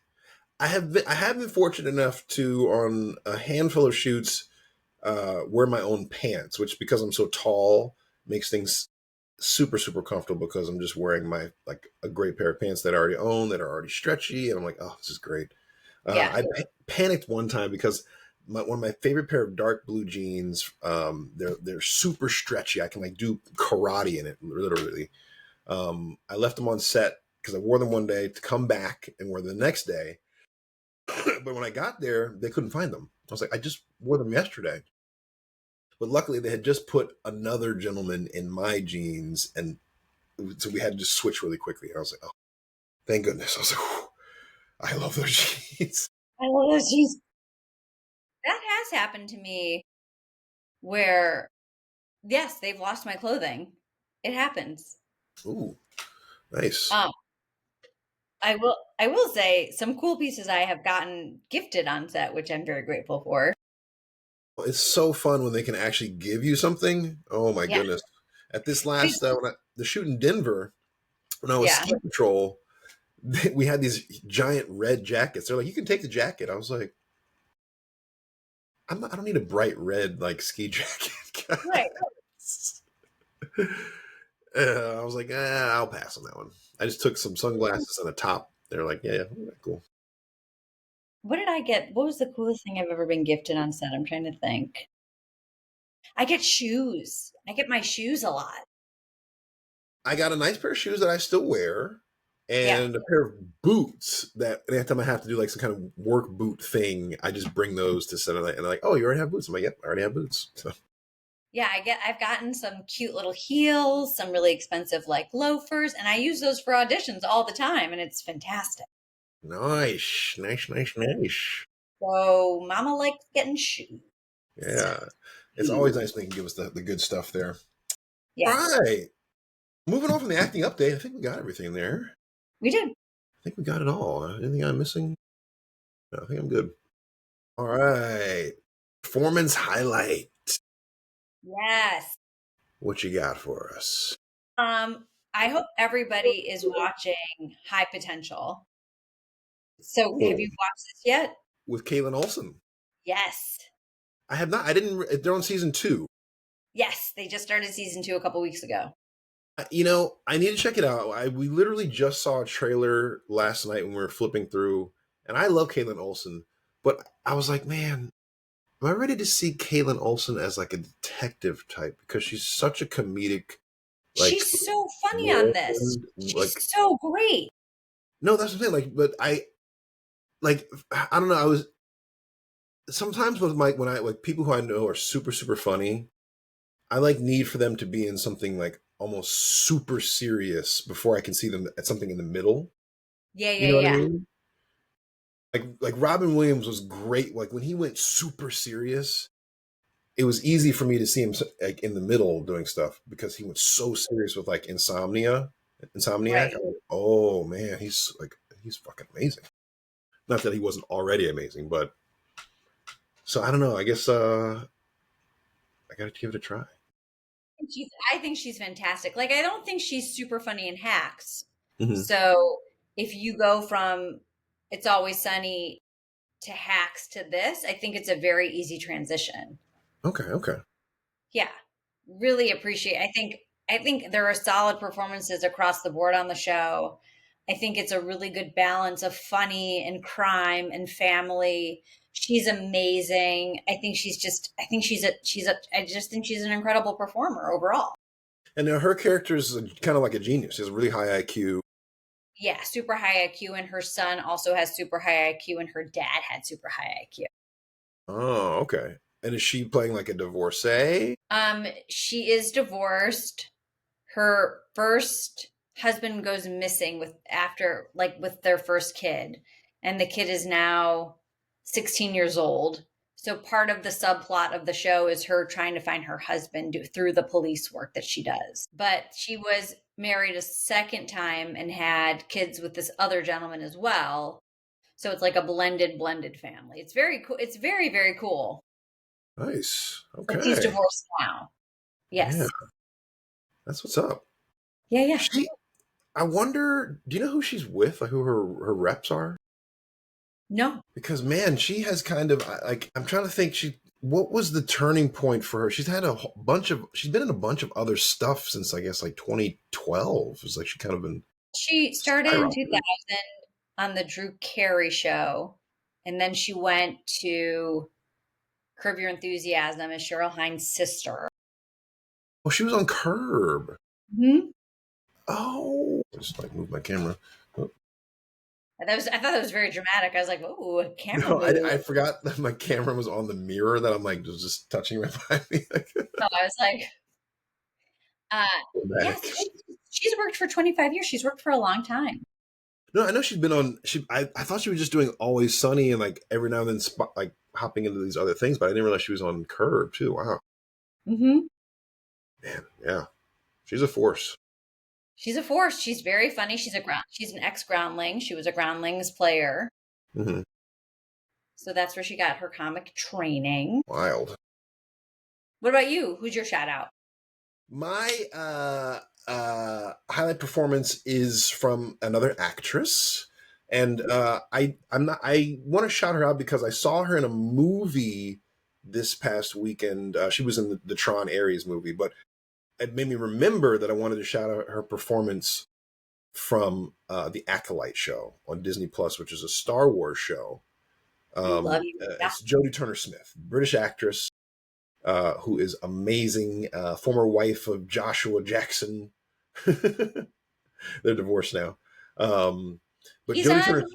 I have been fortunate enough to on a handful of shoots wear my own pants, which because I'm so tall makes things super super comfortable because I'm just wearing my like a great pair of pants that I already own that are already stretchy, and I'm like, oh, this is great. Yeah, I panicked one time because one of my favorite pair of dark blue jeans, they're super stretchy. I can like do karate in it literally. I left them on set because I wore them one day to come back and wear them the next day. But when I got there, they couldn't find them. I was like, I just wore them yesterday. But luckily, they had just put another gentleman in my jeans, and so we had to just switch really quickly. And I was like, oh, thank goodness. I was like, whew, I love those jeans. I love those jeans. That has happened to me where yes, they've lost my clothing. It happens. Ooh, nice. Um, I will say some cool pieces I have gotten gifted on set, which I'm very grateful for. It's so fun when they can actually give you something. Oh my Yeah. goodness! At this last the shoot in Denver, when I was Yeah. ski patrol, we had these giant red jackets. They're like, you can take the jacket. I was like, I don't need a bright red like ski jacket. Right. I was like, I'll pass on that one. I just took some sunglasses and a top. They're like, yeah, cool. What did I get? What was the coolest thing I've ever been gifted on set? I'm trying to think. I get shoes. I get my shoes a lot. I got a nice pair of shoes that I still wear, Yeah. and a pair of boots that anytime I have to do like some kind of work boot thing, I just bring those to set. And they're like, oh, you already have boots. I'm like, yep, I already have boots. So Yeah, I've gotten some cute little heels, some really expensive like loafers, and I use those for auditions all the time, and it's fantastic. nice, nice, nice, nice. So mama likes getting shoes. Yeah, it's always nice when they can give us the good stuff there. All Yeah, right, moving on from the acting update, I think we got everything there. we did. I think we got it all. Anything I'm missing? No, I think I'm good. All right. Performance highlight. Yes. What you got for us? I hope everybody is watching High Potential. So have Oh, you watched this yet? with Caitlin Olsen. Yes. I have not. I didn't. They're on season 2. Yes, they just started season 2 a couple weeks ago. I need to check it out. We literally just saw a trailer last night when we were flipping through, And I love Caitlin Olsen, but I was like, man, am I ready to see Caitlin Olsen as like a detective type? Because she's such a comedic, like, She's so funny on this. whirlwind. She's Like, so great. no, that's what I'm saying. Like, but like, I don't know. I was sometimes with my when I like people who I know are super super funny. I like need for them to be in something like almost super serious before I can see them at something in the middle. Yeah, You yeah, know what I yeah. mean? Like Robin Williams was great. Like when he went super serious, it was easy for me to see him like in the middle doing stuff because he went so serious with like Insomniac. Right. I'm like, oh man, he's fucking amazing. Not that he wasn't already amazing, but so I don't know. I guess I gotta give it a try. I think she's fantastic. Like, I don't think she's super funny in Hacks. Hmm. So if you go from It's Always Sunny to Hacks to this, I think it's a very easy transition. Okay, okay. Yeah. Really appreciate. I think there are solid performances across the board on the show. I think it's a really good balance of funny and crime and family. She's amazing. I just think she's an incredible performer overall. And her character is kind of like a genius. She has a really high IQ. Yeah, super high IQ, and her son also has super high IQ, and her dad had super high IQ. Oh, okay. And is she playing like a divorcee? She is divorced. Her first husband goes missing with their first kid, and the kid is now 16 years old. So part of the subplot of the show is her trying to find her husband through the police work that she does. But she was married a second time and had kids with this other gentleman as well. So it's like a blended family. It's very cool. It's very, very cool. Nice. But he's Okay. divorced now. Yeah, Yes. that's what's up. Yeah, yeah. She I wonder, do you know who she's with? Like who her reps are? No. Because man, she has kind of like I'm trying to think what was the turning point for her? She's been in a bunch of other stuff since I guess like 2012. It's like she kind of been She started in skyrocketing. 2000 on the Drew Carey show, and then she went to Curb Your Enthusiasm as Cheryl Hines' sister. Oh, she was on Curb. Hmm. Oh, just like move my camera. Oh, I thought that was very dramatic. I was like, "Ooh, a camera no, move." I forgot that my camera was on the mirror that I'm like was just touching right behind me. So I was like, uh, "Yes, Back. she's worked for 25 years. She's worked for a long time." No, I know she's been on. I thought she was just doing Always Sunny and like every now and then like hopping into these other things, but I didn't realize she was on Curb too. Wow, Hmm. man, yeah, she's a force. She's a force. She's very funny. She's an ex groundling. She was a groundlings player, Hmm. so that's where she got her comic training. Wild. What about you? Who's your shout out? My highlight performance is from another actress, and I want to shout her out because I saw her in a movie this past weekend. She was in the Tron Ares movie, but it made me remember that I wanted to shout out her performance from the Acolyte show on Disney Plus, which is a Star Wars show. Love you. Yeah. It's Jodie Turner Smith, British actress who is amazing, former wife of Joshua Jackson. They're divorced now. Um, but He's Jodie on Turner,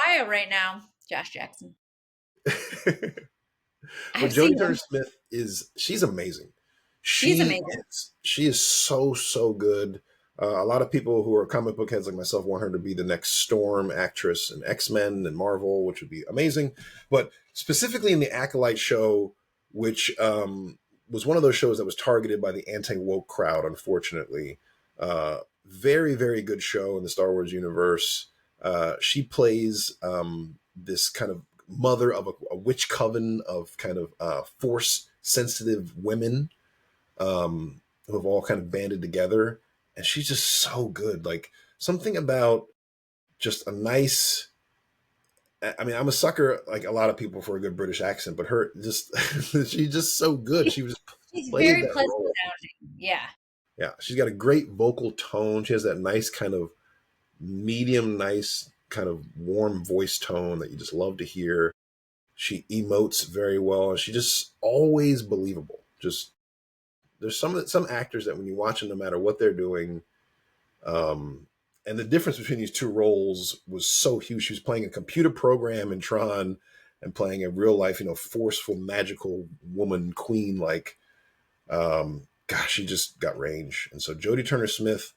Raya right now. Josh Jackson. but I've Jodie seen Turner him. Smith she's amazing. She's amazing. She is so so good. A lot of people who are comic book heads like myself want her to be the next Storm actress in X Men and Marvel, which would be amazing. But specifically in the Acolyte show, which was one of those shows that was targeted by the anti woke crowd, unfortunately. Very very good show in the Star Wars universe. She plays this kind of mother of a witch coven of kind of force sensitive women who have all kind of banded together, and she's just so good. Like something about just a nice. I mean, I'm a sucker, like a lot of people, for a good British accent, but her just she's just so good. She just She's played very that pleasant role. sounding. Yeah. Yeah, she's got a great vocal tone. She has that nice kind of medium, nice kind of warm voice tone that you just love to hear. She emotes very well, and she just always believable. Just there's some actors that when you watch them, no matter what they're doing, and the difference between these two roles was so huge. She was playing a computer program in Tron and playing a real life, forceful, magical woman queen. Like, gosh, she just got range. And so Jodie Turner-Smith,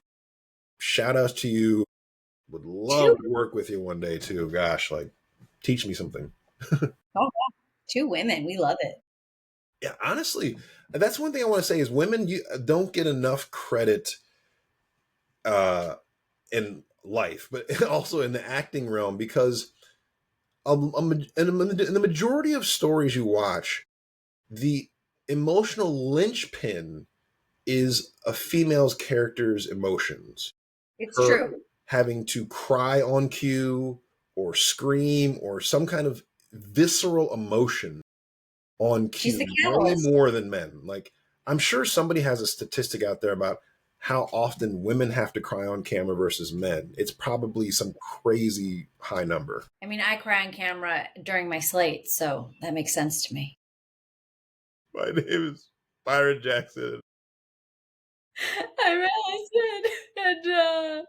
shout outs to you. Would love to work with you one day too. Gosh, like, teach me something. Oh, two women. We love it. Yeah, honestly, that's one thing I want to say is women you don't get enough credit in life, but also in the acting realm, because in the majority of stories you watch, the emotional linchpin is a female's character's emotions. It's Her true. having to cry on cue or scream or some kind of visceral emotion on She's cue the way catalyst. more than men. Like, I'm sure somebody has a statistic out there about how often women have to cry on camera versus men. It's probably some crazy high number. I mean, I cry on camera during my slate, so that makes sense to me. My name is Byron Jackson. I'm Allison, and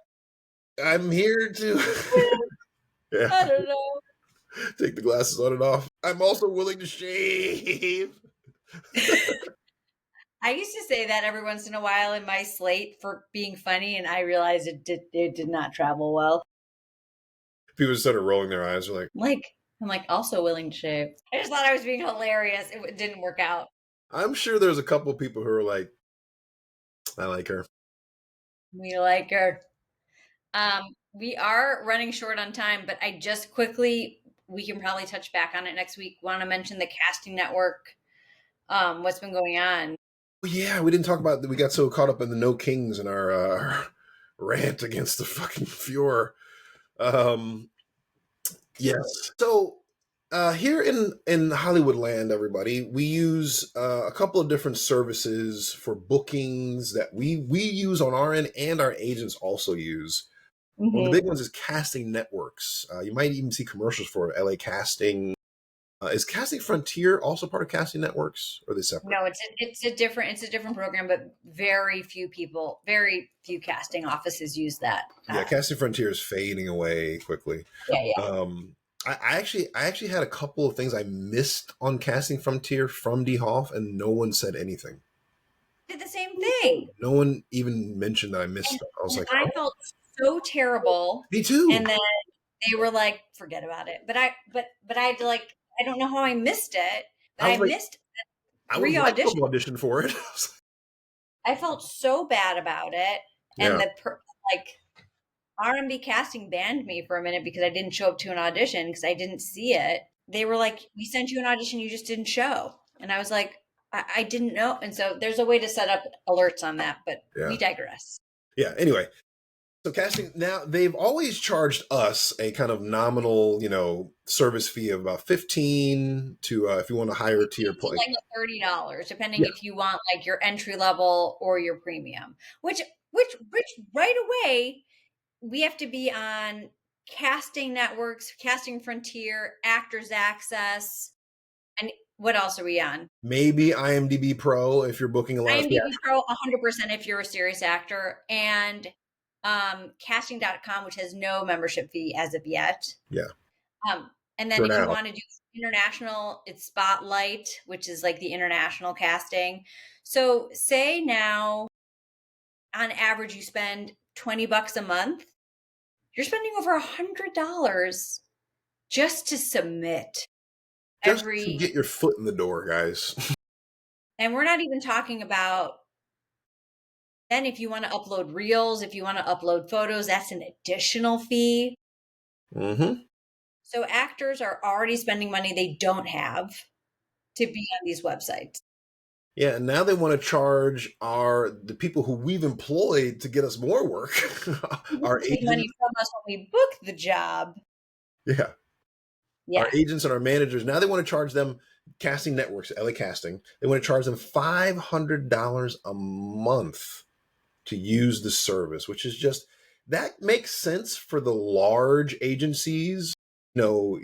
I'm here to yeah, I don't know. take the glasses on and off. I'm also willing to shave. I used to say that every once in a while in my slate for being funny, and I realized it did not travel well. People started rolling their eyes. They're like, I'm like also willing to shave. I just thought I was being hilarious. It didn't work out. I'm sure there's a couple of people who are like, I like her. We like her. We are running short on time, but I just quickly, we can probably touch back on it next week. Want to mention the casting network, what's been going on. Yeah, we didn't talk about that. We got so caught up in the No Kings and our rant against the fucking Fuhrer. Yes. So here in Hollywood land, everybody, we use a couple of different services for bookings that we use on our end and our agents also use. One of the big ones is Casting Networks. You might even see commercials for it, LA Casting. Is Casting Frontier also part of Casting Networks, or are they separate? No, it's a different program, but very few casting offices use that. Yeah, Casting Frontier is fading away quickly. Yeah. I actually had a couple of things I missed on Casting Frontier from D. Hoff, and no one said anything. Did the same thing. No one even mentioned that I missed it. I was like, I felt so terrible. Me too. And then they were like, forget about it. But I had to, like, I don't know how I missed it, but I missed three auditions. I auditioned for it. I felt so bad about it. And RMB Casting banned me for a minute because I didn't show up to an audition because I didn't see it. They were like, we sent you an audition, you just didn't show. And I was like, I didn't know. And so there's a way to set up alerts on that, but we digress. Yeah. Anyway, so casting, now they've always charged us a kind of nominal, service fee of about $15 to if you want to hire a tier play, like $30, depending if you want like your entry level or your premium. Which right away we have to be on Casting Networks, Casting Frontier, Actors Access, and what else are we on? Maybe IMDb Pro if you're booking a lot. IMDb Pro 100% if you're a serious actor, and casting.com, which has no membership fee as of yet. Yeah. And then if you want to do international, it's Spotlight, which is like the international casting. So say now on average you spend $20 a month, you're spending over $100 just to submit. Just to get your foot in the door, guys. And we're not even talking about then if you want to upload reels, if you want to upload photos, that's an additional fee. Mm-hmm. So actors are already spending money they don't have to be on these websites. Yeah, and now they want to charge the people who we've employed to get us more work. Our agents, money from us when we book the job. Yeah. Our agents and our managers, now they want to charge them, Casting Networks, LA Casting, they want to charge them $500 a month to use the service, which is just, that makes sense for the large agencies, you know,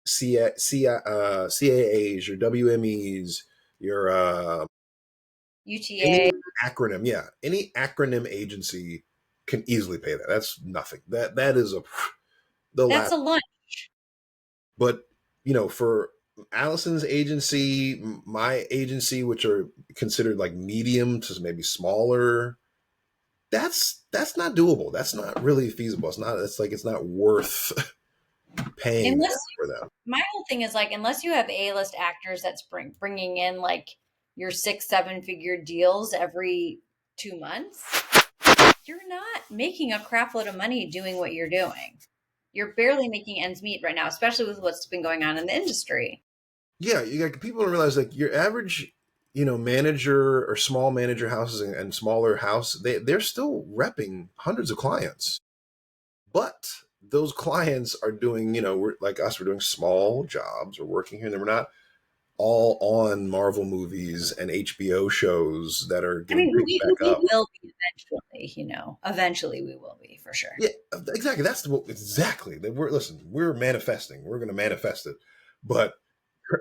CAAs, your WMEs, your any UTA. acronym, yeah, any acronym agency can easily pay that. That's nothing. That is the That's last. a lunch. But for Allison's agency, my agency, which are considered like medium to maybe smaller, that's not doable. That's not really feasible. It's not. It's like it's not worth paying Unless for them. my whole thing is like, unless you have A-list actors that's bringing in like your 6-7 figure deals every 2 months, you're not making a crap load of money doing what you're doing. You're barely making ends meet right now, especially with what's been going on in the industry. Yeah, you got people don't realize like your average, manager or small manager houses and smaller house, they're still repping hundreds of clients. But those clients are doing, we're like us, we're doing small jobs, we're working here, and we're not all on Marvel movies and HBO shows that are I getting mean, picked back we up. will be eventually, eventually we will be for sure. Yeah, exactly. That's what exactly. We're manifesting. We're going to manifest it. But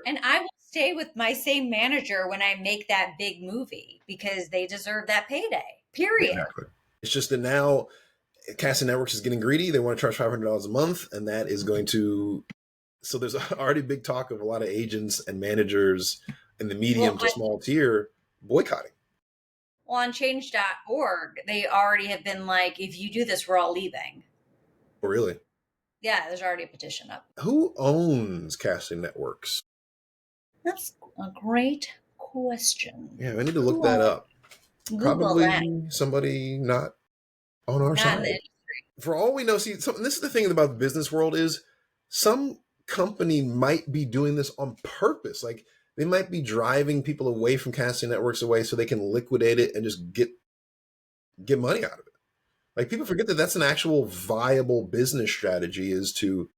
And I will stay with my same manager when I make that big movie because they deserve that payday. Period. exactly, it's just that now Casting Networks is getting greedy. They want to charge $500 a month, and that is going to. So there's already big talk of a lot of agents and managers in the medium Well, to small tier boycotting. on change.org, they already have been like, if you do this, we're all leaving. Oh, really? Yeah, there's already a petition up. Who owns Casting Networks? That's a great question. Yeah, I need to look that up. Google that. Probably somebody not on our Not in side. the For all we know, see, this is the thing about the business world is some company might be doing this on purpose. Like they might be driving people away from Casting Networks away so they can liquidate it and just get money out of it. Like people forget that that's an actual viable business strategy is to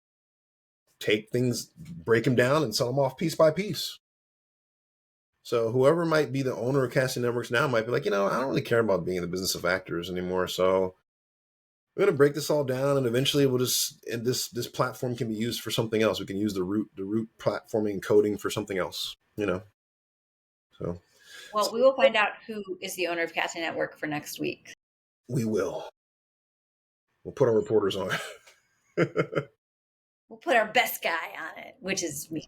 take things, break them down, and sell them off piece by piece. So whoever might be the owner of Casting Networks now might be like, I don't really care about being in the business of actors anymore. So we're going to break this all down, and eventually we'll just and this platform can be used for something else. We can use the root platforming coding for something else. So Well, we will find out who is the owner of Casting Network for next week. we will. We'll put our reporters on it. We'll put our best guy on it, which is me.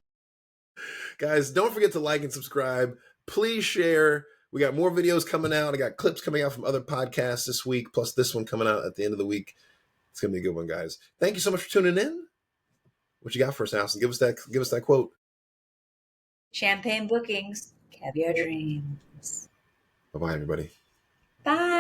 Guys, don't forget to like and subscribe. Please share. We got more videos coming out. I got clips coming out from other podcasts this week, plus this one coming out at the end of the week. It's gonna be a good one, guys. Thank you so much for tuning in. What you got for us, Allison? Give us that quote. Champagne bookings, caviar dreams. Bye bye, everybody. Bye.